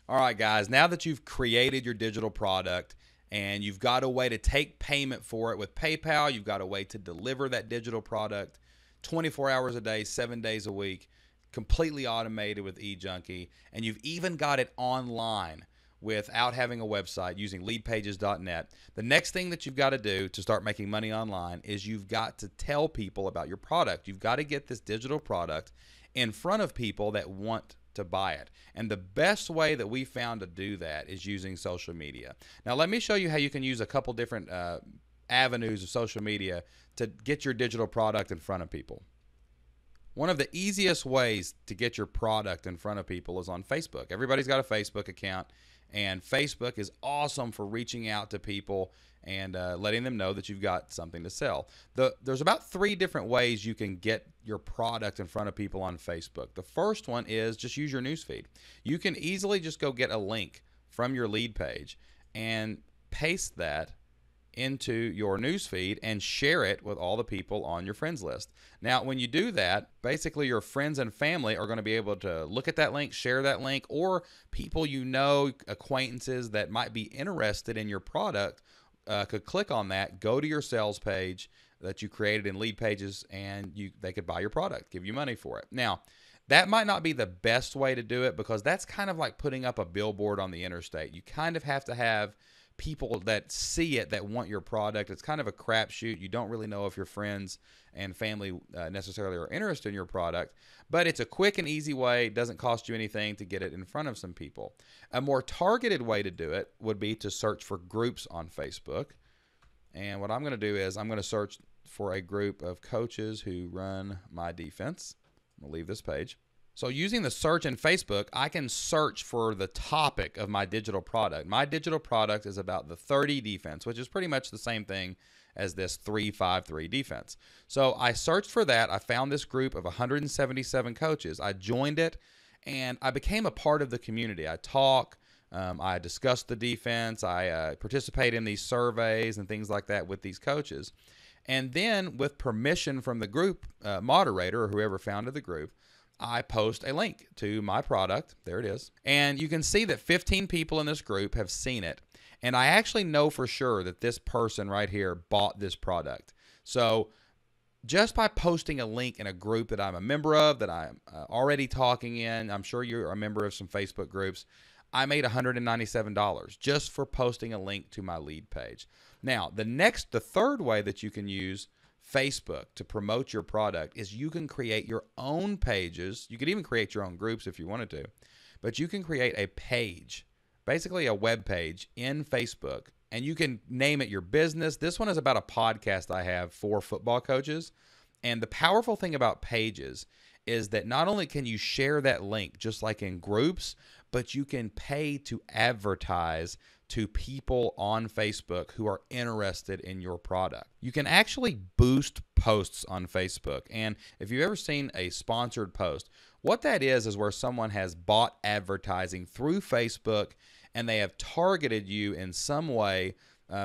All right, guys, now that you've created your digital product and you've got a way to take payment for it with PayPal, you've got a way to deliver that digital product 24 hours a day, 7 days a week, completely automated with eJunkie, and you've even got it online without having a website using leadpages.net. The next thing that you've got to do to start making money online is you've got to tell people about your product. You've got to get this digital product in front of people that want to buy it. And the best way that we found to do that is using social media. Now, let me show you how you can use a couple different avenues of social media to get your digital product in front of people. One of the easiest ways to get your product in front of people is on Facebook. Everybody's got a Facebook account, and Facebook is awesome for reaching out to people and letting them know that you've got something to sell. There's about 3 different ways you can get your product in front of people on Facebook. The first one is just use your newsfeed. You can easily just go get a link from your lead page and paste that into your newsfeed and share it with all the people on your friends list. Now, when you do that, basically your friends and family are going to be able to look at that link, share that link, or people you know, acquaintances that might be interested in your product could click on that, go to your sales page that you created in Lead Pages, and they could buy your product, give you money for it. Now, that might not be the best way to do it because that's kind of like putting up a billboard on the interstate. You kind of have to have people that see it that want your product. It's kind of a crapshoot. You don't really know if your friends and family necessarily are interested in your product, but it's a quick and easy way. It doesn't cost you anything to get it in front of some people. A more targeted way to do it would be to search for groups on Facebook. And what I'm going to do is I'm going to search for a group of coaches who run my defense. I'm going to leave this page. So using the search in Facebook, I can search for the topic of my digital product. My digital product is about the 30 defense, which is pretty much the same thing as this 3-5-3 defense. So I searched for that. I found this group of 177 coaches. I joined it, and I became a part of the community. I talk, I discuss the defense, I participate in these surveys and things like that with these coaches. And then with permission from the group moderator or whoever founded the group, I post a link to my product. There it is. And you can see that 15 people in this group have seen it. And I actually know for sure that this person right here bought this product. So just by posting a link in a group that I'm a member of, that I'm already talking in, I'm sure you're a member of some Facebook groups, I made $197 just for posting a link to my lead page. Now, the third way that you can use Facebook to promote your product is you can create your own pages. You could even create your own groups if you wanted to, but you can create a page, basically a web page in Facebook, and you can name it your business. This one is about a podcast I have for football coaches. And the powerful thing about pages is that not only can you share that link just like in groups, but you can pay to advertise to people on Facebook who are interested in your product. You can actually boost posts on Facebook. And if you've ever seen a sponsored post, what that is where someone has bought advertising through Facebook and they have targeted you in some way.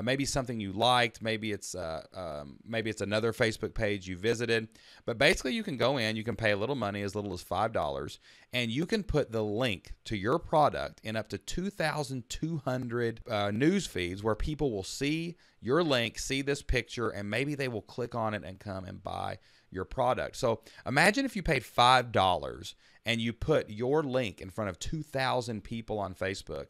Maybe something you liked, maybe it's another Facebook page you visited. But basically you can go in, you can pay a little money, as little as $5, and you can put the link to your product in up to 2,200 news feeds where people will see your link, see this picture, and maybe they will click on it and come and buy your product. So imagine if you paid $5 and you put your link in front of 2,000 people on Facebook,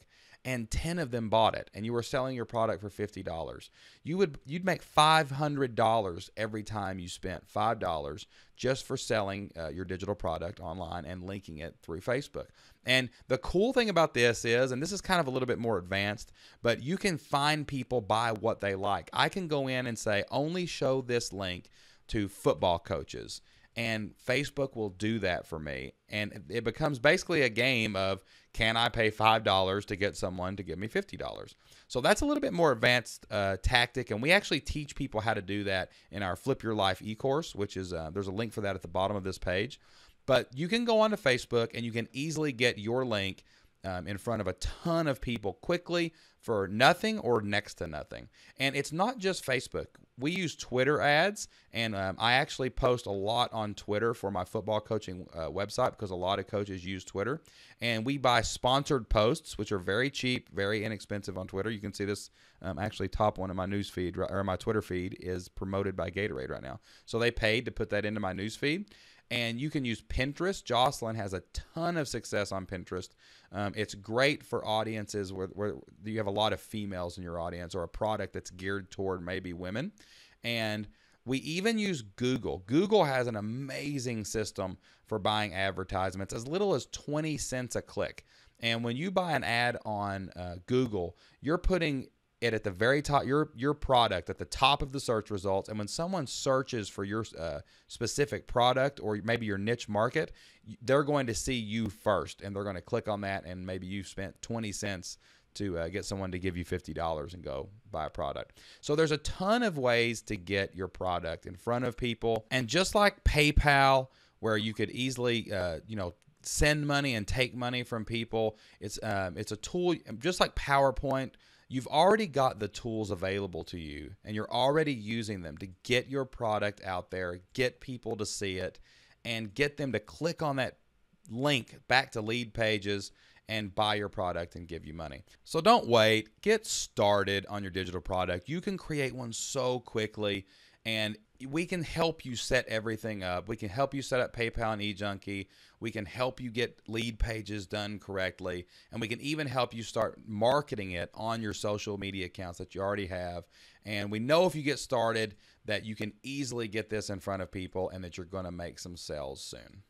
and 10 of them bought it, and you were selling your product for $50. You'd make $500 every time you spent $5 just for selling your digital product online and linking it through Facebook. And the cool thing about this is, and this is kind of a little bit more advanced, but you can find people by what they like. I can go in and say, only show this link to football coaches. And Facebook will do that for me. And it becomes basically a game of, can I pay $5 to get someone to give me $50? So that's a little bit more advanced tactic. And we actually teach people how to do that in our Flip Your Life e-course, which is, there's a link for that at the bottom of this page. But you can go onto Facebook and you can easily get your link in front of a ton of people quickly for nothing or next to nothing. And it's not just Facebook. We use Twitter ads, and I actually post a lot on Twitter for my football coaching website because a lot of coaches use Twitter. And we buy sponsored posts, which are very cheap, very inexpensive on Twitter. You can see this actually top one of my news feed, or my Twitter feed is promoted by Gatorade right now. So they paid to put that into my news feed. And you can use Pinterest. Jocelyn has a ton of success on Pinterest. It's great for audiences where you have a lot of females in your audience, or a product that's geared toward maybe women. And we even use Google. Google has an amazing system for buying advertisements, as little as 20 cents a click. And when you buy an ad on Google, you're putting it at the very top, your product at the top of the search results. And when someone searches for your specific product or maybe your niche market, they're going to see you first, and they're going to click on that, and maybe you've spent 20 cents to get someone to give you $50 and go buy a product. So there's a ton of ways to get your product in front of people. And just like PayPal, where you could easily send money and take money from people, it's a tool just like PowerPoint. You've already got the tools available to you, and you're already using them to get your product out there, get people to see it, and get them to click on that link back to lead pages and buy your product and give you money. So don't wait. Get started on your digital product. You can create one so quickly, and we can help you set everything up. We can help you set up PayPal and eJunkie. We can help you get lead pages done correctly. And we can even help you start marketing it on your social media accounts that you already have. And we know if you get started that you can easily get this in front of people and that you're going to make some sales soon.